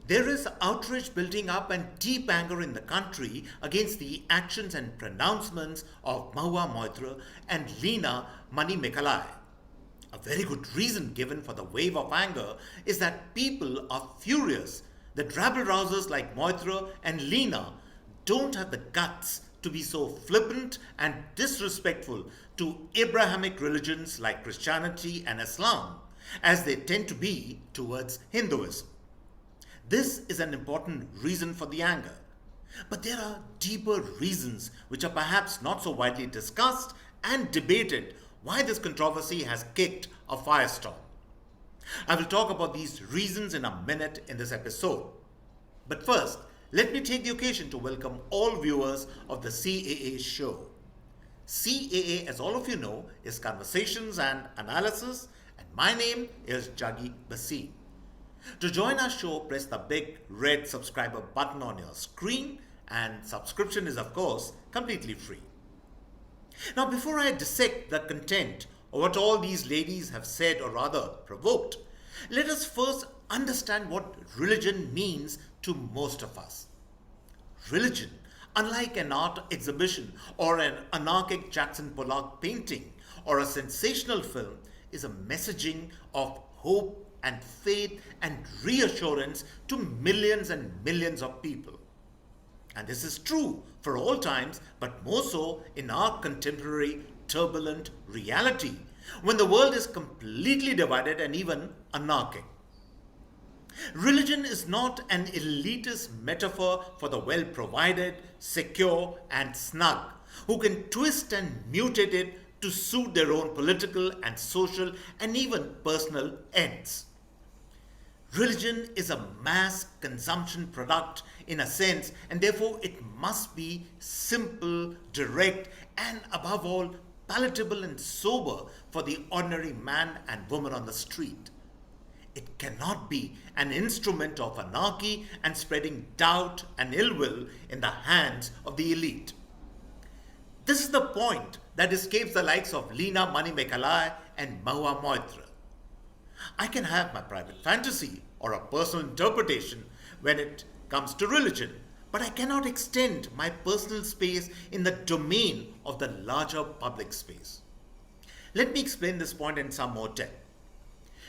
There is outrage building up and deep anger in the country against the actions and pronouncements of Mahua Moitra and Leena Mani Mekalai. A very good reason given for the wave of anger is that people are furious that rabble rousers like Moitra and Leena don't have the guts to be so flippant and disrespectful to Abrahamic religions like Christianity and Islam as they tend to be towards Hinduism. This is an important reason for the anger. But there are deeper reasons which are perhaps not so widely discussed and debated why this controversy has kicked a firestorm. I will talk about these reasons in a minute in this episode. But first, let me take the occasion to welcome all viewers of the CAA Show. CAA, as all of you know, is Conversations and Analysis, and my name is Juggi Bhasin. To join our show, press the big red subscriber button on your screen, and subscription is, of course, completely free. Now, before I dissect the content of what all these ladies have said or rather provoked, let us first understand what religion means to most of us. Religion, unlike an art exhibition or an anarchic Jackson Pollock painting or a sensational film, is a messaging of hope and faith and reassurance to millions and millions of people. And this is true for all times, but more so in our contemporary turbulent reality, when the world is completely divided and even anarchic. Religion is not an elitist metaphor for the well-provided, secure, and snug, who can twist and mutate it to suit their own political and social and even personal ends. Religion is a mass consumption product in a sense, and therefore it must be simple, direct, and above all, palatable and sober for the ordinary man and woman on the street. It cannot be an instrument of anarchy and spreading doubt and ill will in the hands of the elite. This is the point that escapes the likes of Leena Mani Mekalai and Mahua Moitra. I can have my private fantasy or a personal interpretation when it comes to religion, but I cannot extend my personal space in the domain of the larger public space. Let me explain this point in some more depth.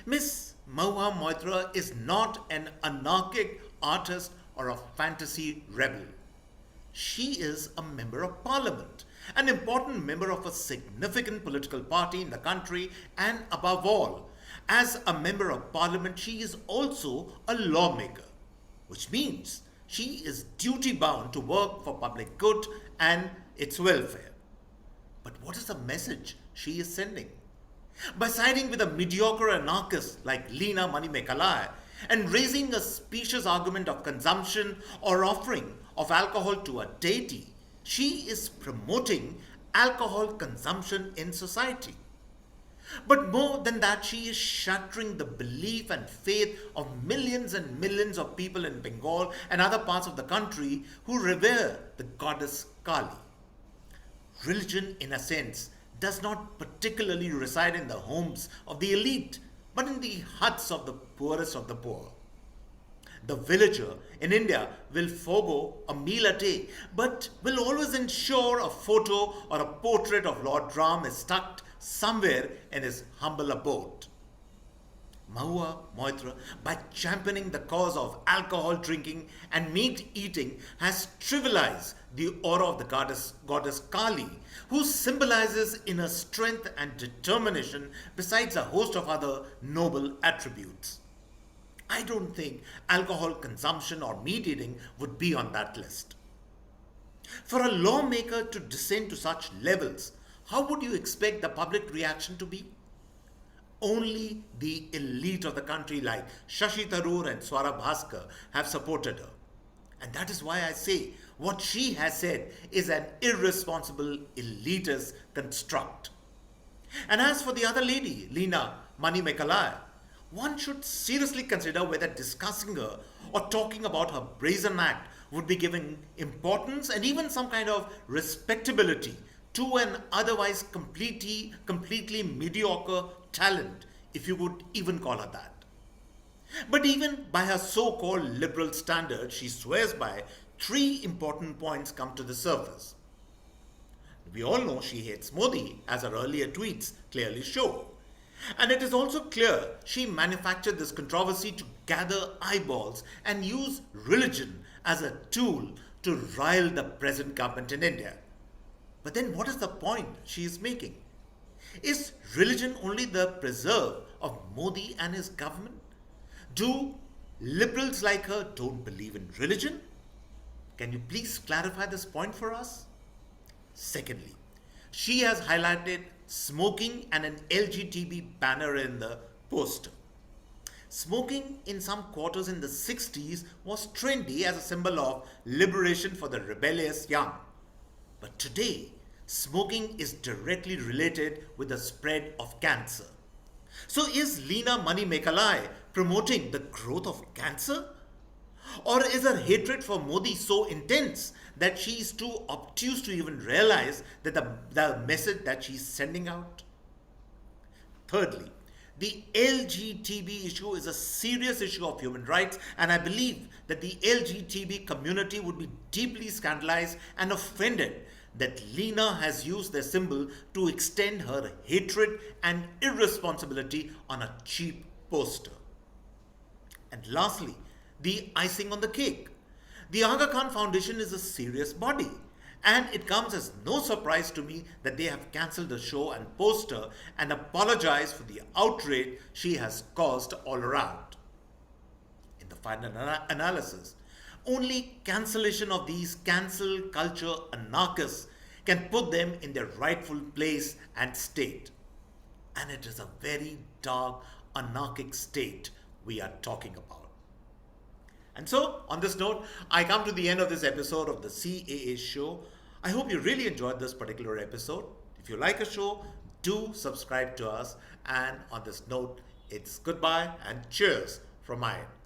Miss Mahua Moitra is not an anarchic artist or a fantasy rebel. She is a member of parliament, an important member of a significant political party in the country, and above all, as a member of parliament, she is also a lawmaker, which means she is duty bound to work for public good and its welfare. But what is the message she is sending? By siding with a mediocre anarchist like Leena Mani Mekalai and raising a specious argument of consumption or offering of alcohol to a deity, she is promoting alcohol consumption in society. But more than that, she is shattering the belief and faith of millions and millions of people in Bengal and other parts of the country who revere the goddess Kaali. Religion, in a sense, does not particularly reside in the homes of the elite, but in the huts of the poorest of the poor. The villager in India will forego a meal a day, but will always ensure a photo or a portrait of Lord Ram is tucked somewhere in his humble abode. Mahua Moitra, by championing the cause of alcohol drinking and meat eating, has trivialized the aura of the goddess Kaali, who symbolizes inner strength and determination besides a host of other noble attributes. I don't think alcohol consumption or meat eating would be on that list. For a lawmaker to descend to such levels, how would you expect the public reaction to be? Only the elite of the country like Shashi Tharoor and Swara Bhaskar have supported her. And that is why I say what she has said is an irresponsible elitist construct. And as for the other lady, Leena Mani Mekalai, one should seriously consider whether discussing her or talking about her brazen act would be giving importance and even some kind of respectability to an otherwise completely mediocre talent, if you would even call her that. But even by her so called liberal standards she swears by, three important points come to the surface. We all know she hates Modi, as her earlier tweets clearly show. And it is also clear she manufactured this controversy to gather eyeballs and use religion as a tool to rile the present government in India. But then what is the point she is making? Is religion only the preserve of Modi and his government? Do liberals like her don't believe in religion? Can you please clarify this point for us? Secondly, she has highlighted smoking and an LGBT banner in the poster. Smoking in some quarters in the 60s was trendy as a symbol of liberation for the rebellious young. But today, smoking is directly related with the spread of cancer. So is Leena Money Mekalai promoting the growth of cancer? Or is her hatred for Modi so intense that she is too obtuse to even realize that the message that she's sending out? Thirdly, the LGTB issue is a serious issue of human rights, and I believe that the LGTB community would be deeply scandalized and offended that Leena has used their symbol to extend her hatred and irresponsibility on a cheap poster. And lastly, the icing on the cake. The Aga Khan Foundation is a serious body, and it comes as no surprise to me that they have cancelled the show and poster and apologized for the outrage she has caused all around. In the final analysis, only cancellation of these cancel culture anarchists can put them in their rightful place and state. And it is a very dark, anarchic state we are talking about. And so, on this note, I come to the end of this episode of the CAA Show. I hope you really enjoyed this particular episode. If you like a show, do subscribe to us. And on this note, it's goodbye and cheers from my end.